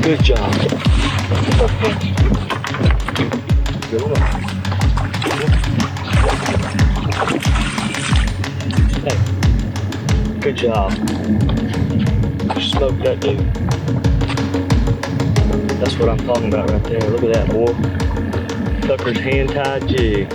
Good job. Good. Hey, good job. You smoked that dude. That's what I'm talking about right there. Look at that, boy. Tucker's hand-tied jig.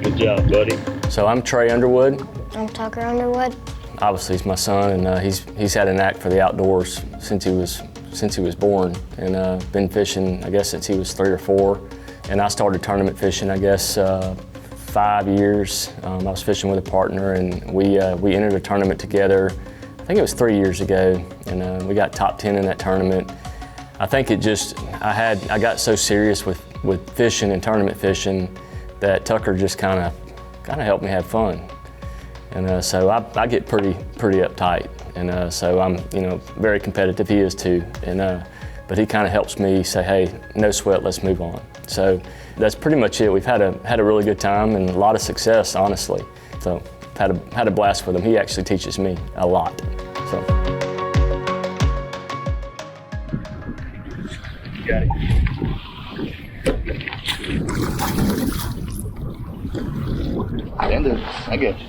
Good job, buddy. So I'm Trey Underwood. I'm Tucker Underwood. Obviously, he's my son, and he's had a knack for the outdoors since he was born, and been fishing, I guess, since he was 3 or 4. And I started tournament fishing, I guess, 5 years. I was fishing with a partner, and we entered a tournament together. I think it was 3 years ago, and we got top 10 in that tournament. I think it just I got so serious with fishing and tournament fishing that Tucker just kind of helped me have fun. And so I get pretty uptight, and so I'm very competitive. He is too, and but he kind of helps me say, hey, no sweat, let's move on. So that's pretty much it. We've had a really good time and a lot of success, honestly. So had a blast with him. He actually teaches me a lot. So. Got it. I get you.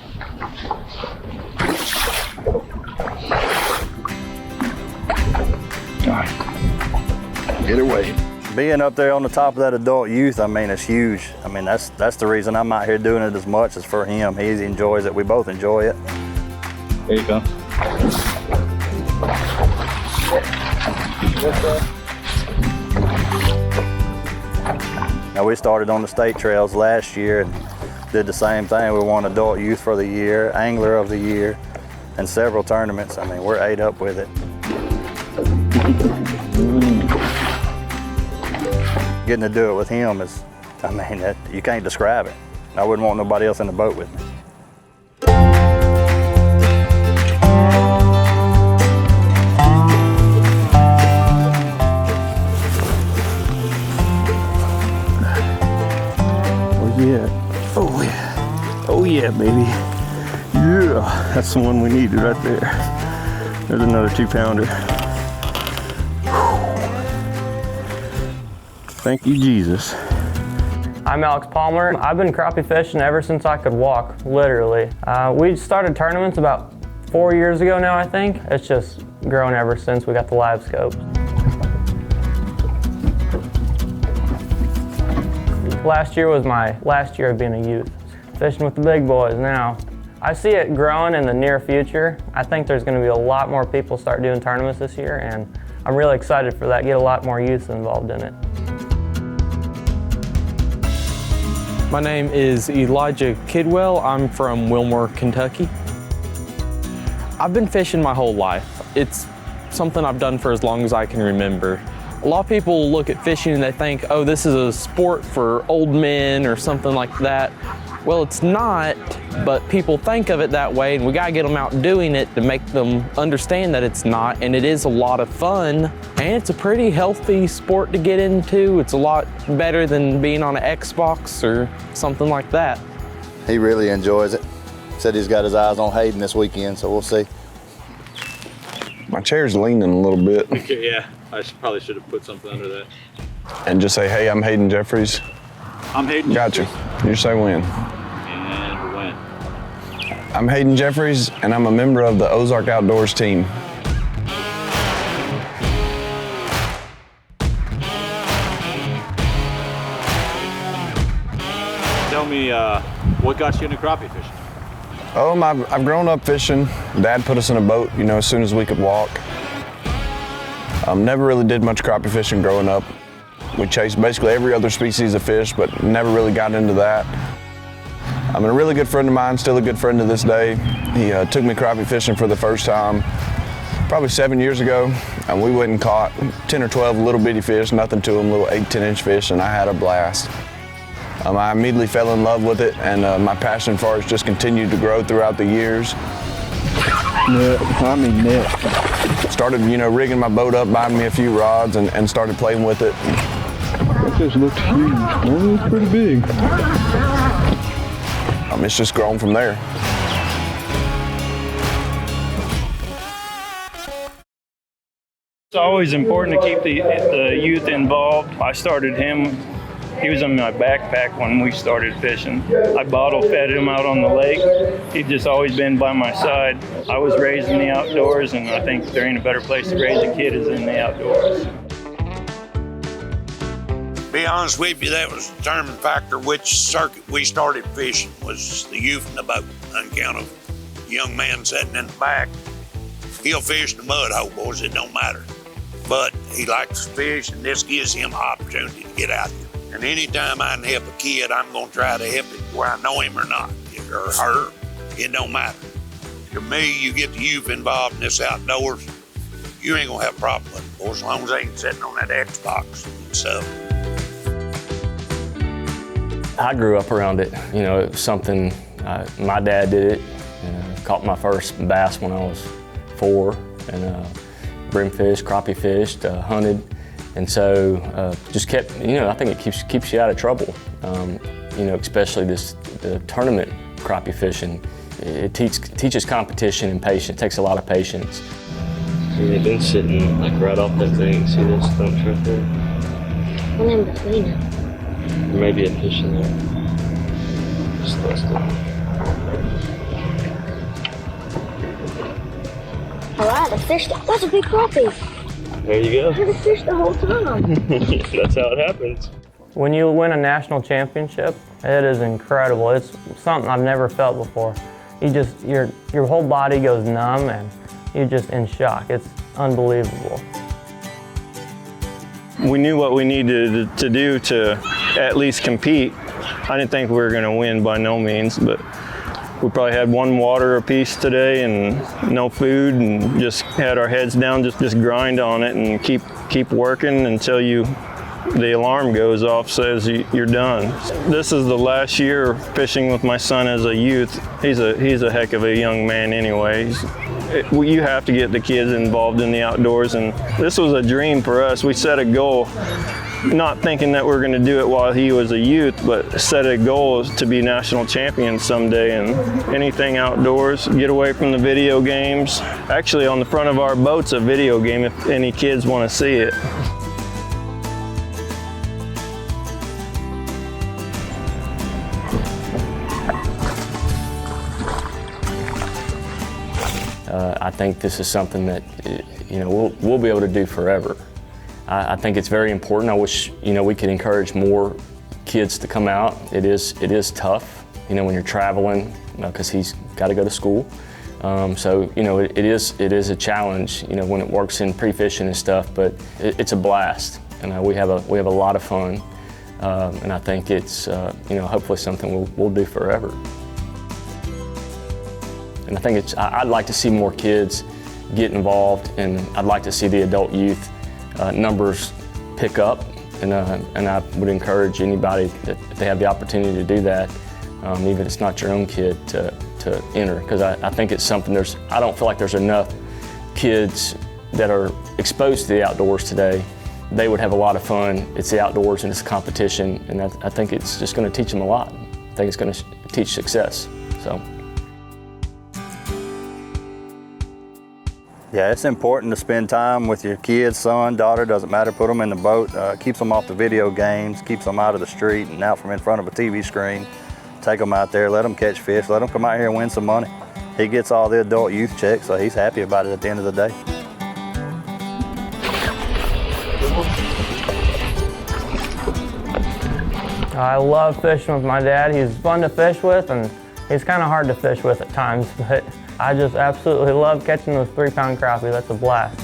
All right. Get away. Being up there on the top of that adult youth, I mean, it's huge. I mean, that's the reason I'm out here doing it as much as for him. He enjoys it. We both enjoy it. There you go. Now, we started on the state trails last year and did the same thing. We won adult youth for the year, angler of the year, and several tournaments. I mean, we're ate up with it. Getting to do it with him is, I mean, you can't describe it. I wouldn't want nobody else in the boat with me. Oh yeah, oh yeah, oh yeah, baby. Yeah, that's the one we needed right there. There's another 2-pounder. Thank you, Jesus. I'm Alex Palmer. I've been crappie fishing ever since I could walk, literally. We started tournaments about 4 years ago now, I think. It's just grown ever since we got the live scope. Last year was my last year of being a youth. Fishing with the big boys now. I see it growing in the near future. I think there's going to be a lot more people start doing tournaments this year, and I'm really excited for that, get a lot more youth involved in it. My name is Elijah Kidwell. I'm from Wilmore, Kentucky. I've been fishing my whole life. It's something I've done for as long as I can remember. A lot of people look at fishing and they think, oh, this is a sport for old men or something like that. Well, it's not, but people think of it that way, and we gotta get them out doing it to make them understand that it's not, and it is a lot of fun, and it's a pretty healthy sport to get into. It's a lot better than being on an Xbox or something like that. He really enjoys it. Said he's got his eyes on Hayden this weekend, so we'll see. My chair's leaning a little bit. Okay, yeah, I probably should have put something under that. And just say, hey, I'm Hayden Jeffries. I'm Hayden Gotcha. You say when. And when. I'm Hayden Jeffries, and I'm a member of the Ozark Outdoors team. Tell me, what got you into crappie fishing? I've grown up fishing. Dad put us in a boat, as soon as we could walk. Never really did much crappie fishing growing up. We chased basically every other species of fish, but never really got into that. I'm a really good friend of mine, still a good friend to this day. He took me crappie fishing for the first time probably 7 years ago, and we went and caught 10 or 12 little bitty fish, nothing to them, little 8, 10-inch fish, and I had a blast. I immediately fell in love with it, and my passion for it just continued to grow throughout the years. Net. Started, rigging my boat up, buying me a few rods, and started playing with it. That fish looked huge. Well, it's pretty big. It's just grown from there. It's always important to keep the youth involved. I started him, he was in my backpack when we started fishing. I bottle fed him out on the lake. He'd just always been by my side. I was raised in the outdoors, and I think there ain't a better place to raise a kid is in the outdoors. Be honest with you, that was the determining factor which circuit we started fishing was the youth in the boat. On account of young man sitting in the back. He'll fish in the mud hole, boys, it don't matter. But he likes to fish, and this gives him an opportunity to get out there. And anytime I can help a kid, I'm gonna try to help him where I know him or not, or her, it don't matter. To me, you get the youth involved in this outdoors, you ain't gonna have a problem with it, boys, as long as they ain't sitting on that Xbox and stuff. I grew up around it. You know, it was something, my dad did it. Caught my first bass when I was 4, and brimfish, crappie fished, hunted. And so just kept, you know, I think it keeps you out of trouble. You know, especially the tournament crappie fishing. It teaches competition and patience. It takes a lot of patience. See, they've been sitting like right off that thing. See those stumps right there? One in between them. There may be a fish in there. Just lost it. All right, I fished it. That's a big crappie. There you go. I had to fish the whole time. That's how it happens. When you win a national championship, it is incredible. It's something I've never felt before. You just, your whole body goes numb and you're just in shock. It's unbelievable. We knew what we needed to do to at least compete. I didn't think we were gonna win by no means, but we probably had 1 water apiece today and no food, and just had our heads down, just grind on it and keep working until the alarm goes off, says you're done. This is the last year fishing with my son as a youth. He's a heck of a young man anyway. You have to get the kids involved in the outdoors, and this was a dream for us. We set a goal, not thinking that we're going to do it while he was a youth, but set a goal to be national champions someday. And anything outdoors, get away from the video games. Actually, on the front of our boat's a video game if any kids want to see it. I think this is something that, you know, we'll be able to do forever. I think it's very important. I wish, you know, we could encourage more kids to come out. It is tough, you know, when you're traveling, because he's got to go to school. So, you know, it is a challenge, you know, when it works in pre-fishing and stuff. But it's a blast, and we have a lot of fun. And I think it's, you know, hopefully something we'll do forever. And I think I'd like to see more kids get involved, and I'd like to see the adult youth numbers pick up. And I would encourage anybody that if they have the opportunity to do that, even if it's not your own kid, to enter. Because I think it's something I don't feel like there's enough kids that are exposed to the outdoors today. They would have a lot of fun. It's the outdoors and it's competition, and I think it's just going to teach them a lot. I think it's going to teach success. So. Yeah, it's important to spend time with your kids, son, daughter, doesn't matter, put them in the boat, keeps them off the video games, keeps them out of the street and out from in front of a TV screen. Take them out there, let them catch fish, let them come out here and win some money. He gets all the adult youth checks, so he's happy about it at the end of the day. I love fishing with my dad. He's fun to fish with, and he's kind of hard to fish with at times, but I just absolutely love catching those 3-pound crappie. That's a blast.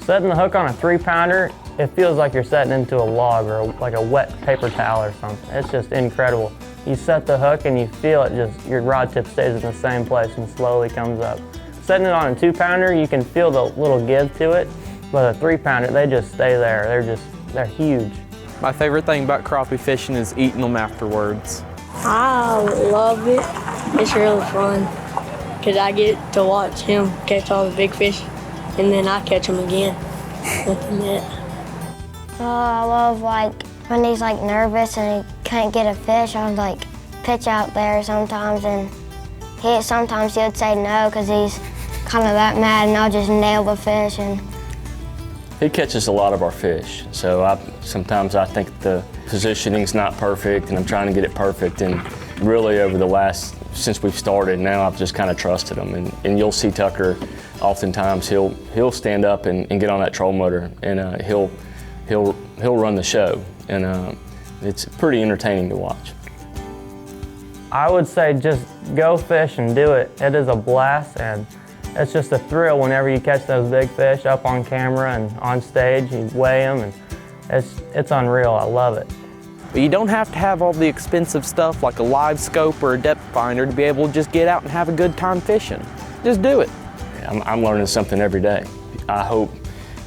Setting the hook on a 3-pounder, it feels like you're setting into a log or like a wet paper towel or something. It's just incredible. You set the hook and you feel it your rod tip stays in the same place and slowly comes up. Setting it on a 2-pounder, you can feel the little give to it, but a 3-pounder, they just stay there. They're huge. My favorite thing about crappie fishing is eating them afterwards. I love it. It's really fun because I get to watch him catch all the big fish and then I catch them again. with the net. I love like when he's like nervous and he can't get a fish. I would like pitch out there sometimes, and sometimes he would say no because he's kind of that mad, and I'll just nail the fish. And he catches a lot of our fish, so sometimes I think the positioning's not perfect, and I'm trying to get it perfect. And really, since we've started, now I've just kind of trusted him. And you'll see Tucker, oftentimes he'll stand up and get on that troll motor, and he'll run the show, and it's pretty entertaining to watch. I would say just go fish and do it. It is a blast, and it's just a thrill whenever you catch those big fish up on camera and on stage. You weigh them, and it's unreal. I love it. But you don't have to have all the expensive stuff like a live scope or a depth finder to be able to just get out and have a good time fishing. Just do it. I'm learning something every day. I hope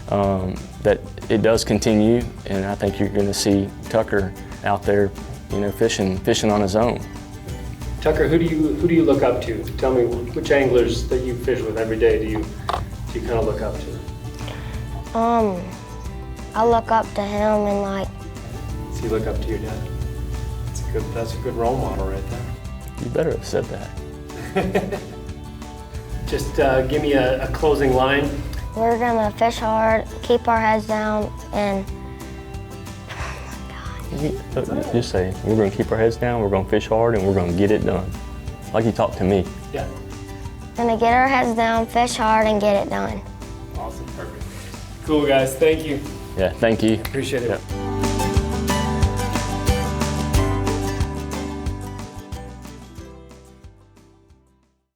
that it does continue, and I think you're going to see Tucker out there, fishing on his own. Tucker, who do you look up to? Tell me which anglers that you fish with every day do you kind of look up to? I look up to him and like. So you look up to your dad. That's a good role model right there. You better have said that. Just give me a closing line. We're gonna fish hard, keep our heads down, and Just say, we're going to keep our heads down, we're going to fish hard, and we're going to get it done. Like you talked to me. Yeah. gonna get our heads down, fish hard, and get it done. Awesome, perfect. Cool, guys, thank you. Yeah, thank you. Appreciate it. Yep.